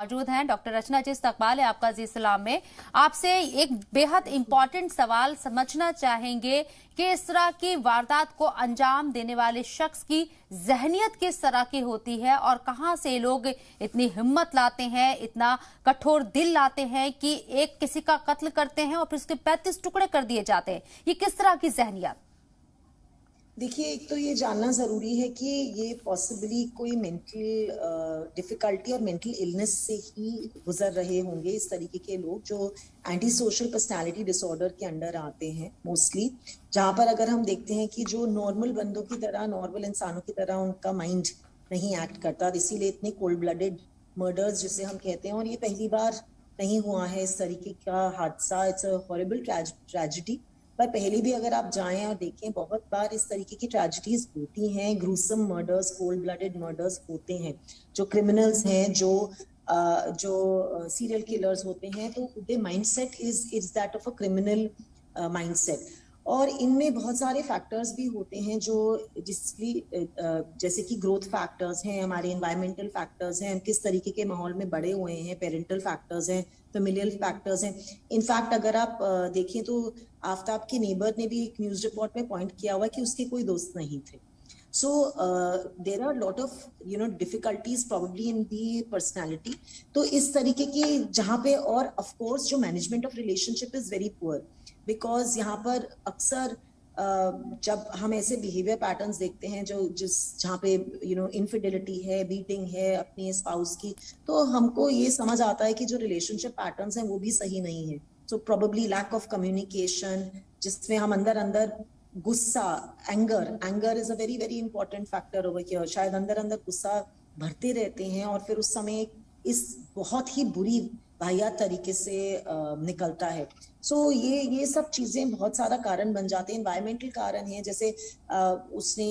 मौजूद हैं डॉक्टर रचना जी इस्तकबाल है आपका जी सलाम में। आपसे एक बेहद इंपॉर्टेंट सवाल समझना चाहेंगे कि इस तरह की वारदात को अंजाम देने वाले शख्स की जहनियत किस तरह की होती है और कहां से लोग इतनी हिम्मत लाते हैं, इतना कठोर दिल लाते हैं कि एक किसी का कत्ल करते हैं और फिर उसके 35 टुकड़े कर दिए जाते हैं। ये किस तरह की जहनियत? देखिए, एक तो ये जानना ज़रूरी है कि ये पॉसिबली कोई मेंटल डिफ़िकल्टी और मेंटल इलनेस से ही गुजर रहे होंगे इस तरीके के लोग जो एंटी सोशल पर्सनालिटी डिसऑर्डर के अंडर आते हैं मोस्टली। जहाँ पर अगर हम देखते हैं कि जो नॉर्मल बंदों की तरह, नॉर्मल इंसानों की तरह उनका माइंड नहीं एक्ट करता, इसीलिए इतने कोल्ड ब्लडेड मर्डर्स जिसे हम कहते हैं। और ये पहली बार नहीं हुआ है इस तरीके का हादसा। It's a horrible tragedy. पर पहले भी अगर आप जाएं और देखें, बहुत बार इस तरीके की ट्रेजेडीज होती हैं, gruesome murders, cold blooded murders होते हैं। जो क्रिमिनल्स हैं, जो सीरियल किलर्स होते हैं, तो the mindset is that of a criminal mindset. और इनमें बहुत सारे फैक्टर्स भी होते हैं जो जिसकी जैसे कि ग्रोथ फैक्टर्स हैं, हमारे एनवायरमेंटल फैक्टर्स हैं, हम किस तरीके के माहौल में बड़े हुए हैं, पेरेंटल फैक्टर्स हैं, फेमिलियल फैक्टर्स हैं। इनफैक्ट अगर आप देखें तो आफ्ताब के नेबर ने भी एक न्यूज रिपोर्ट में पॉइंट किया हुआ कि उसके कोई दोस्त नहीं थे। So there are a lot of difficulties probably in the personality. तो इस तरीके की जहाँ पे, और of course जो management of relationship is very poor because यहाँ पर अक्सर जब हम ऐसे बिहेवियर पैटर्न्स देखते हैं जहाँ पे इनफिडेलिटी है, बीटिंग है अपनी स्पाउस की, तो हमको ये समझ आता है कि जो रिलेशनशिप पैटर्न्स हैं वो भी सही नहीं है। So probably lack of communication, जिसमें हम अंदर अंदर गुस्सा, anger is a very very important factor over here. शायद अंदर अंदर गुस्सा भरते रहते हैं और फिर उस समय इस बहुत ही बुरी वाहियात तरीके से निकलता है। सो ये सब चीजें बहुत सारा कारण बन जाते हैं। एनवायरमेंटल कारण है, जैसे उसने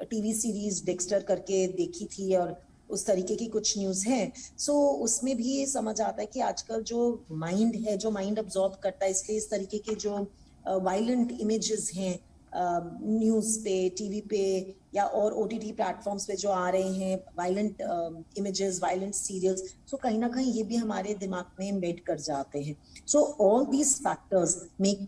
टीवी सीरीज डेक्स्टर करके देखी थी और उस तरीके की कुछ न्यूज है। सो उसमें भी ये समझ आता है कि आजकल जो माइंड है, जो माइंड अब्सॉर्ब करता है, इसलिए इस तरीके के जो वायलेंट इमेजेस हैं न्यूज पे, टीवी पे या और ओटीटी प्लेटफॉर्म्स पे जो आ रहे हैं, वायलेंट इमेजेस, वायलेंट सीरियल्स, सो कहीं ना कहीं ये भी हमारे दिमाग में एम्बेड कर जाते हैं। So all these factors make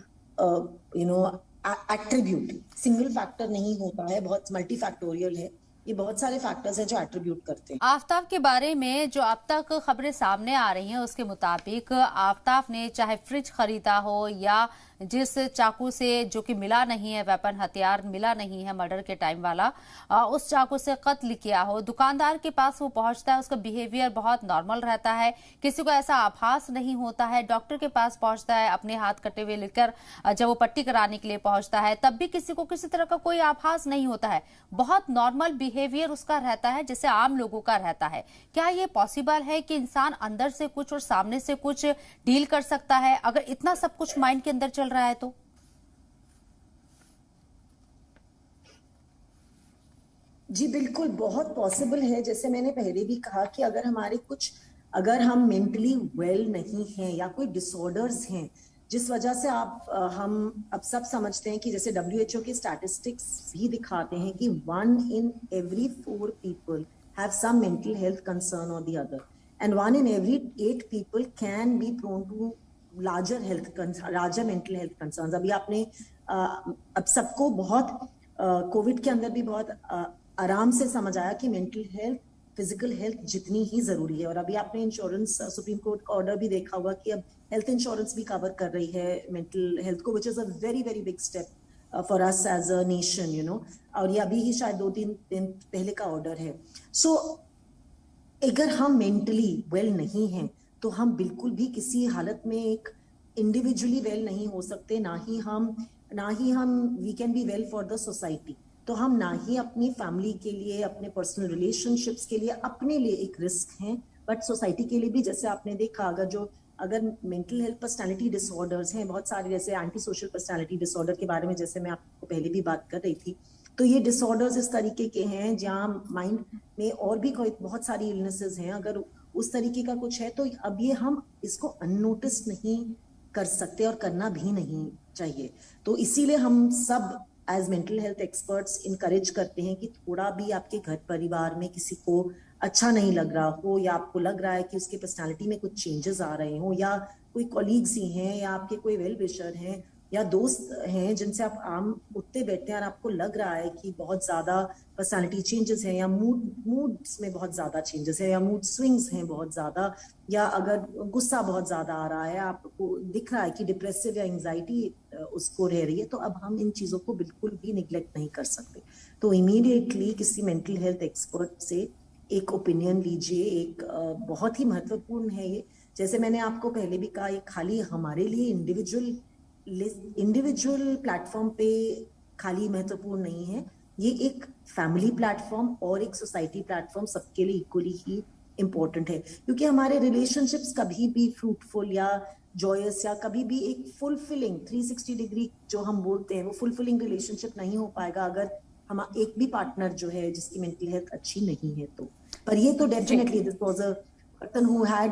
attribute, single factor नहीं होता है, बहुत मल्टीफैक्टोरियल है। ये बहुत सारे फैक्टर्स हैं जो एट्रीब्यूट करते हैं। आफ्ताब के बारे में जो अब तक खबरें सामने आ रही हैं उसके मुताबिक आफ्ताब ने चाहे फ्रिज खरीदा हो या जिस चाकू से, जो कि मिला नहीं है, वेपन हथियार मिला नहीं है मर्डर के टाइम वाला, उस चाकू से कत्ल किया हो, दुकानदार के पास वो पहुंचता है, उसका बिहेवियर बहुत नॉर्मल रहता है, किसी को ऐसा आभास नहीं होता है, डॉक्टर के पास पहुंचता है अपने हाथ कटे हुए लेकर, जब वो पट्टी कराने के लिए पहुंचता है तब भी किसी को किसी तरह का कोई आभास नहीं होता है, बहुत नॉर्मल बिहेवियर उसका रहता है जैसे आम लोगों का रहता है। क्या ये पॉसिबल है कि इंसान अंदर से कुछ और सामने से कुछ डील कर सकता है अगर इतना सब कुछ माइंड के अंदर चल रहा है तो? जी बिल्कुल, बहुत पॉसिबल है। जैसे मैंने पहले भी कहा कि अगर हम मेंटली वेल नहीं हैं या कोई डिसऑर्डर्स हैं जिस वजह से हम अब सब समझते हैं कि जैसे WHO के स्टैटिस्टिक्स भी दिखाते हैं कि 1 in every 4 people have some mental health concern or the other, and 1 in every 8 people can be prone to larger mental health concerns। अभी आपने अब सबको बहुत कोविड के अंदर भी बहुत आराम से समझ आया कि मेंटल हेल्थ, फिजिकल हेल्थ जितनी ही जरूरी है। और अभी आपने इंश्योरेंस, सुप्रीम कोर्ट का ऑर्डर भी देखा होगा कि अब हेल्थ इंश्योरेंस भी कवर कर रही है मेंटल हेल्थ को, which is a very very big step for us as a nation, और ये अभी ही शायद 2-3 दिन पहले का ऑर्डर है। सो अगर हम मेंटली वेल नहीं हैं तो हम बिल्कुल भी किसी हालत में एक इंडिविजुअली वेल नहीं हो सकते, ना ही हम we can be well for the society. तो हम ना ही अपनी फैमिली के लिए, अपने पर्सनल रिलेशनशिप्स के लिए, अपने लिए एक रिस्क हैं, बट सोसाइटी के लिए भी। जैसे आपने देखा, अगर मेंटल हेल्थ पर्सनालिटी डिसऑर्डर्स हैं बहुत सारे, जैसे एंटी सोशल पर्सनालिटी डिसऑर्डर के बारे में जैसे मैं आपको पहले भी बात कर रही थी, तो ये डिसऑर्डर्स इस तरीके के हैं जहाँ माइंड में और भी कोई बहुत सारी इलनेसेस हैं। अगर उस तरीके का कुछ है तो अब ये हम इसको अननोटिस नहीं कर सकते और करना भी नहीं चाहिए। तो इसीलिए हम सब as mental health experts encourage करते हैं कि थोड़ा भी आपके घर परिवार में किसी को अच्छा नहीं लग रहा हो, या आपको लग रहा है कि उसके पर्सनालिटी में कुछ चेंजेस आ रहे हो, या कोई कॉलीग्स ही हैं या आपके कोई वेल विशर हैं या दोस्त हैं जिनसे आप आम उठते बैठते हैं और आपको लग रहा है कि बहुत ज्यादा पर्सनालिटी चेंजेस हैं, या मूड्स में बहुत ज्यादा चेंजेस है, या मूड स्विंग्स हैं बहुत ज्यादा, या अगर गुस्सा बहुत ज्यादा आ रहा है, आपको दिख रहा है कि डिप्रेसिव या एंजाइटी उसको रह रही है, तो अब हम इन चीजों को बिल्कुल भी निग्लेक्ट नहीं कर सकते। तो इमीडिएटली किसी मेंटल हेल्थ एक्सपर्ट से एक ओपिनियन लीजिए। एक बहुत ही महत्वपूर्ण है ये। जैसे मैंने आपको पहले भी कहा, ये खाली हमारे लिए इंडिविजुअल प्लेटफॉर्म पे खाली महत्वपूर्ण नहीं है, ये एक फैमिली प्लेटफॉर्म और एक सोसाइटी प्लेटफॉर्म सबके लिए इक्वली ही इम्पोर्टेंट है। क्योंकि हमारे रिलेशनशिप्स कभी भी फ्रूटफुल या जॉयस या कभी भी एक फुलफिलिंग 360 डिग्री जो हम बोलते हैं वो फुलफिलिंग रिलेशनशिप नहीं हो पाएगा अगर हम एक भी पार्टनर जो है जिसकी मेंटल हेल्थ अच्छी नहीं है तो। पर ये तो definitely this was a person who had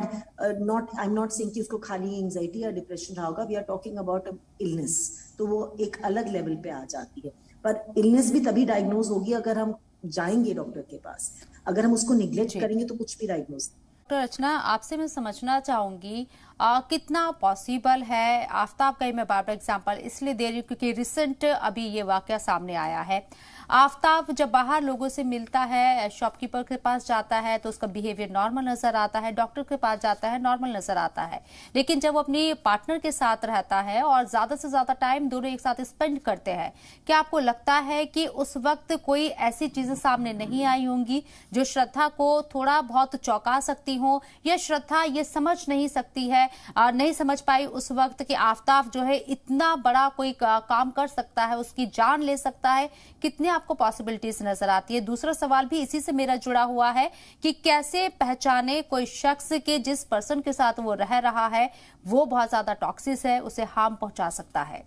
not, I am not saying कि उसको खाली एंजाइटी या डिप्रेशन रहा होगा, we are talking about illness, तो वो एक अलग लेवल पे आ जाती है। पर इलनेस भी तभी डायग्नोज होगी अगर हम जाएंगे डॉक्टर के पास। अगर हम उसको निग्लेक्ट करेंगे तो कुछ भी डायग्नोज। डॉक्टर अर्चना, आपसे मैं समझना चाहूंगी कितना पॉसिबल है, आफ्ताब का ही मैं बार बार एग्जाम्पल इसलिए दे रही हूँ क्योंकि रिसेंट अभी ये वाकया सामने आया है। आफ्ताब जब बाहर लोगों से मिलता है, शॉपकीपर के पास जाता है तो उसका बिहेवियर नॉर्मल नजर आता है, डॉक्टर के पास जाता है नॉर्मल नजर आता है, लेकिन जब वो अपनी पार्टनर के साथ रहता है और ज्यादा से ज्यादा टाइम दोनों एक साथ स्पेंड करते हैं, क्या आपको लगता है कि उस वक्त कोई ऐसी चीजें सामने नहीं आई होंगी जो श्रद्धा को थोड़ा बहुत चौंका सकती हो, या श्रद्धा ये समझ नहीं सकती है, नहीं समझ पाई उस वक्त कि आफ्ताब जो है इतना बड़ा कोई काम कर सकता है, उसकी जान ले सकता है? कितने आपको पॉसिबिलिटीज नजर आती है? दूसरा सवाल भी इसी से मेरा जुड़ा हुआ है कि कैसे पहचाने कोई शख्स के जिस पर्सन के साथ वो रह रहा है वो बहुत ज्यादा टॉक्सिक है, उसे हार्म पहुंचा सकता है?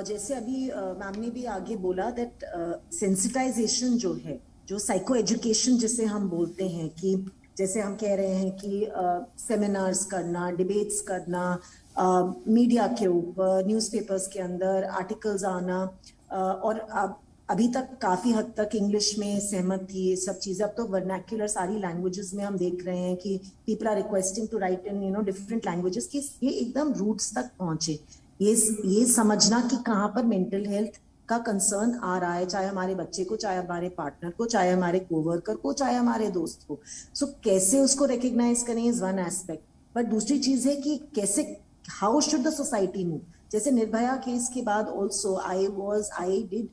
जैसे अभी मैम ने भी आगे बोला दैट सेंसिटाइजेशन जो है, जो साइको एजुकेशन जिसे हम बोलते हैं, कि जैसे हम कह रहे हैं कि सेमिनार्स करना, डिबेट्स करना, मीडिया के ऊपर, न्यूज़पेपर्स के अंदर आर्टिकल्स आना, और अभी तक काफी हद तक इंग्लिश में सहमत थी ये सब चीजें। अब तो वर्नाक्युलर सारी लैंग्वेजेस में हम देख रहे हैं कि people are requesting to write in different languages, कि ये एकदम रूट्स तक पहुंचे। ये समझना कि कहाँ पर मेंटल हेल्थ का कंसर्न आ रहा है, चाहे हमारे बच्चे को, चाहे हमारे पार्टनर को, चाहे हमारे कोवर्कर को, चाहे हमारे दोस्त को। सो कैसे उसको रिकग्नाइज करें इज वन एस्पेक्ट, बट दूसरी चीज है कि कैसे, how should the society move. जैसे निर्भया केस के बाद also I did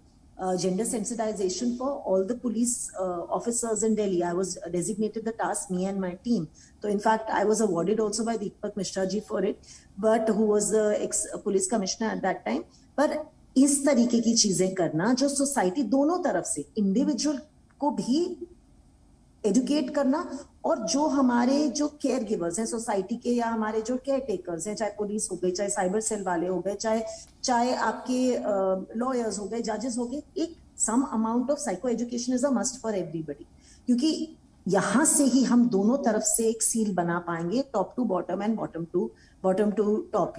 gender sensitization for all the police officers in Delhi. I was designated the task, me and my team. So in fact, I was awarded also by Deepak Mishra ji for it, but who was the ex-police commissioner at that time. पर इस तरीके की चीजें करना जो society दोनों तरफ से, इंडिविजुअल को भी एजुकेट करना, और जो हमारे जो केयर गिवर्स हैं सोसाइटी के, या हमारे जो केयर टेकर्स हैं, चाहे पुलिस हो गई, चाहे साइबर सेल वाले हो गए, चाहे आपके लॉयर्स हो गए, जजेस हो गए, एक some amount of psycho education is a must for everybody. क्योंकि यहां से ही हम दोनों तरफ से एक सील बना पाएंगे, top to bottom and bottom to top,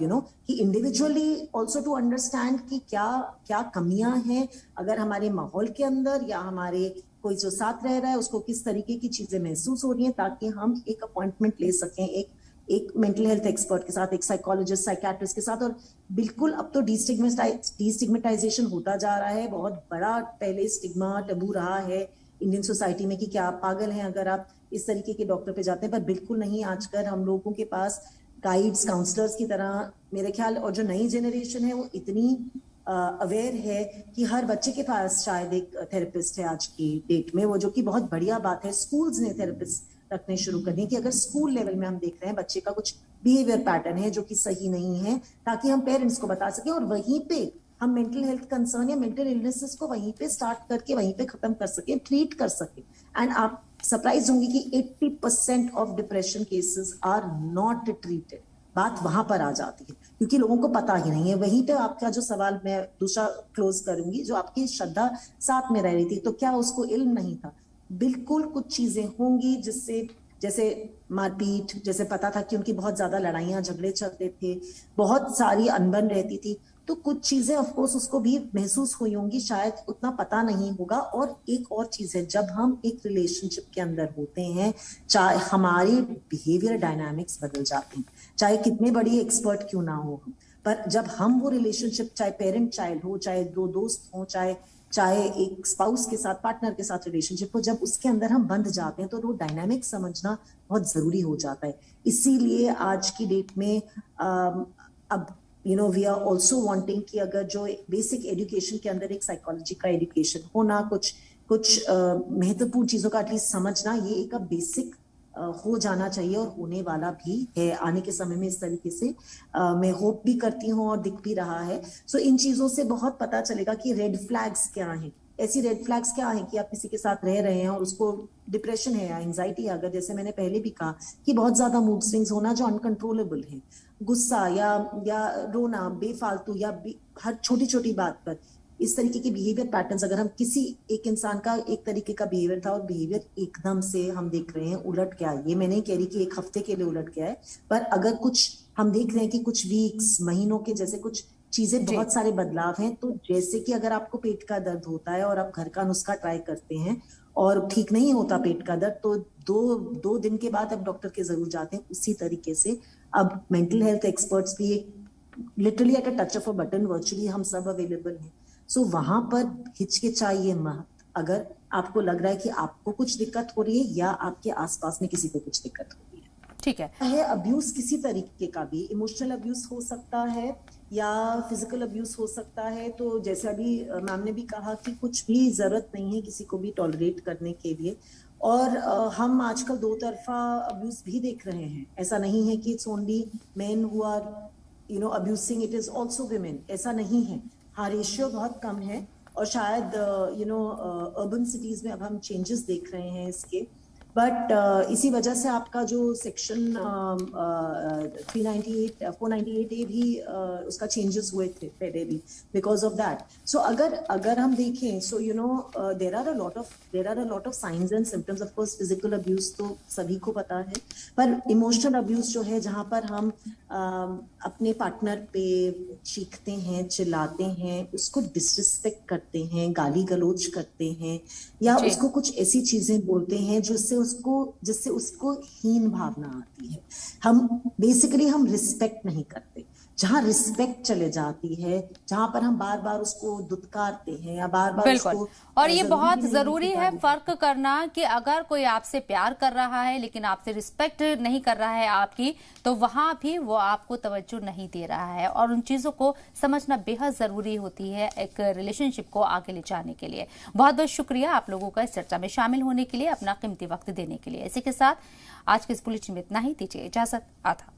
कि इंडिविजुअली ऑल्सो टू अंडरस्टैंड कि क्या कमियां हैं अगर हमारे माहौल के अंदर, या हमारे कोई जो साथ रह रहा है उसको किस तरीके की चीजें महसूस हो रही हैं, ताकि हम एक अपॉइंटमेंट ले सकें एक मेंटल हेल्थ एक्सपर्ट के साथ, एक साइकोलॉजिस्ट, साइकियाट्रिस्ट के साथ। और बिल्कुल अब तो डिस्टिग्मेटाइजेशन होता जा रहा है, बहुत बड़ा पहले स्टिग्मा टबू रहा है इंडियन सोसाइटी में कि क्या आप पागल हैं अगर आप इस तरीके के डॉक्टर पे जाते हैं, पर बिल्कुल नहीं। आजकल हम लोगों के पास गाइड्स, काउंसलर्स की तरह मेरे ख्याल, और जो नई जनरेशन है वो इतनी अवेयर है कि हर बच्चे के पास शायद एक थेरेपिस्ट है आज की डेट में, वो जो कि बहुत बढ़िया बात है। स्कूल्स ने थेरेपिस्ट रखने शुरू कर दिए कि अगर स्कूल लेवल में हम देख रहे हैं बच्चे का कुछ बिहेवियर पैटर्न है जो कि सही नहीं है, ताकि हम पेरेंट्स को बता सके, और वहीं पे हम मेंटल हेल्थ कंसर्न या मेंटल इलनेसेस को वहीं पे स्टार्ट करके वहीं पे खत्म कर सके, ट्रीट कर सके। एंड आप सरप्राइज होंगे कि 80% of depression cases are not treated. बात वहां पर आ जाती है क्योंकि लोगों को पता ही नहीं है। वहीं पे आपका जो सवाल मैं दूसरा क्लोज करूंगी, जो आपकी श्रद्धा साथ में रह रही थी, तो क्या उसको इल्म नहीं था? बिल्कुल कुछ चीजें होंगी जिससे, जैसे मारपीट, जैसे पता था कि उनकी बहुत ज्यादा लड़ाइयां झगड़े चलते थे, बहुत सारी अनबन रहती थी, तो कुछ चीजें ऑफ कोर्स उसको भी महसूस हुई होंगी, शायद उतना पता नहीं होगा। और एक और चीज है, जब हम एक रिलेशनशिप के अंदर होते हैं, चाहे हमारे बिहेवियर डायनामिक्स बदल जाते हैं, चाहे कितने बड़ी एक्सपर्ट क्यों ना हो हम, पर जब हम वो रिलेशनशिप, चाहे पेरेंट चाइल्ड हो, चाहे दो दोस्त हो, चाहे एक स्पाउस के साथ, पार्टनर के साथ रिलेशनशिप हो, जब उसके अंदर हम बंध जाते हैं तो वो डायनामिक समझना बहुत जरूरी हो जाता है। इसीलिए आज की डेट में अब वी आर ऑल्सो वांटिंग कि अगर जो बेसिक एजुकेशन के अंदर एक साइकोलॉजी का एजुकेशन होना, कुछ महत्वपूर्ण चीजों का एटलीस्ट समझना, ये एक बेसिक हो जाना चाहिए और होने वाला भी है आने के समय में। इस तरीके से मैं होप भी करती हूँ और दिख भी रहा है। सो इन चीजों से बहुत पता चलेगा कि रेड फ्लैग्स क्या हैं। ऐसी रेड फ्लैग्स क्या है कि आप किसी के साथ रह रहे हैं और उसको डिप्रेशन है या एंजाइटी है, अगर जैसे मैंने पहले भी कहा कि बहुत ज्यादा मूड स्विंग्स होना जो अनकंट्रोलेबल है, गुस्सा या रोना बेफालतू या हर छोटी छोटी बात पर, इस तरीके के बिहेवियर पैटर्न्स, अगर हम किसी एक इंसान का एक तरीके का बिहेवियर था और बिहेवियर एकदम से हम देख रहे हैं उलट गया, ये मैं नहीं कह रही कि एक हफ्ते के लिए उलट गया है, पर अगर कुछ हम देख रहे हैं कि कुछ वीक्स, महीनों के जैसे कुछ चीजें, बहुत सारे बदलाव हैं, तो जैसे कि अगर आपको पेट का दर्द होता है और आप घर का नुस्खा ट्राई करते हैं और ठीक नहीं होता पेट का दर्द, तो दो दिन के बाद आप डॉक्टर के जरूर जाते हैं। उसी तरीके से अब मेंटल हेल्थ एक्सपर्ट्स भी literally at a touch of a button virtually हम सब अवेलेबल हैं। सो वहां पर हिचकिचाइए मत अगर आपको लग रहा है कि आपको कुछ दिक्कत हो रही है या आपके आसपास में किसी को कुछ दिक्कत हो रही है। ठीक है। अब्यूज किसी तरीके का भी, इमोशनल अब्यूज हो सकता है या फिजिकल अब्यूज हो सकता है। तो जैसे अभी मैम ने भी कहा कि कुछ भी जरूरत नहीं है किसी को भी टॉलरेट करने के लिए। और हम आजकल दो तरफा अब्यूज भी देख रहे हैं। ऐसा नहीं है कि it's only men who are abusing, it is also women, ऐसा नहीं है। हाँ, रेशियो बहुत कम है और शायद अर्बन सिटीज में अब हम चेंजेस देख रहे हैं इसके। बट इसी वजह से आपका जो सेक्शन 498A भी उसका चेंजेस हुए थे पहले भी बिकॉज ऑफ दैट। सो अगर हम देखें, so there are a lot of signs and symptoms. Of course physical abuse तो सभी को पता है, पर इमोशनल अब्यूज जो है, जहां पर हम अपने पार्टनर पे चीखते हैं, चिल्लाते हैं, उसको डिसरिस्पेक्ट करते हैं, गाली गलौज करते हैं या उसको कुछ ऐसी चीजें बोलते हैं जिससे उसको हीन भावना आती है। हम रिस्पेक्ट नहीं करते। जहां रिस्पेक्ट चले जाती है, जहां पर हम बार बार उसको दुत्कारते हैं या बार बार उसको, और ये बहुत जरूरी है फर्क करना कि अगर कोई आपसे प्यार कर रहा है लेकिन आपसे रिस्पेक्ट नहीं कर रहा है आपकी, तो वहां भी वो आपको तवज्जो नहीं दे रहा है। और उन चीजों को समझना बेहद जरूरी होती है एक रिलेशनशिप को आगे ले जाने के लिए। बहुत बहुत शुक्रिया आप लोगों का इस चर्चा में शामिल होने के लिए, अपना कीमती वक्त देने के लिए। इसी के साथ आज के इस बुलेटिन में इतना ही। दीजिए इजाजत। आधा।